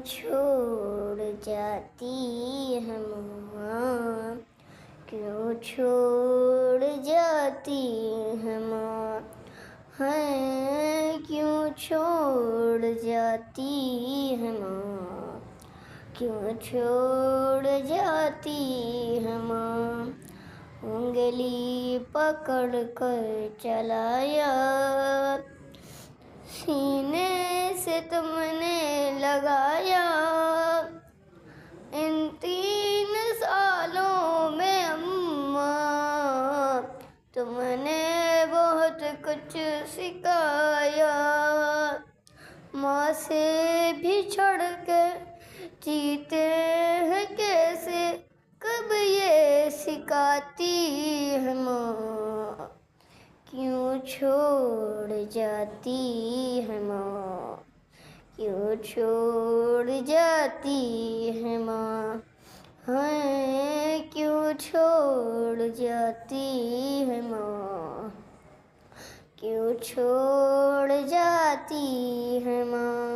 छोड़ जाती है माँ, क्यों छोड़ जाती है माँ, है क्यों छोड़ जाती है माँ, क्यों छोड़ जाती है माँ। उंगली पकड़ कर चलाया, सीने से तुमने लगाया, इन 3 सालों में अम्मा तुमने बहुत कुछ सिखाया। माँ से बिछड़ कर जीते हैं कैसे, कब ये सिखाती है माँ, क्यों छोड़ जाती है माँ, क्यों छोड़ जाती है माँ, है क्यों छोड़ जाती है माँ, क्यों छोड़ जाती है माँ।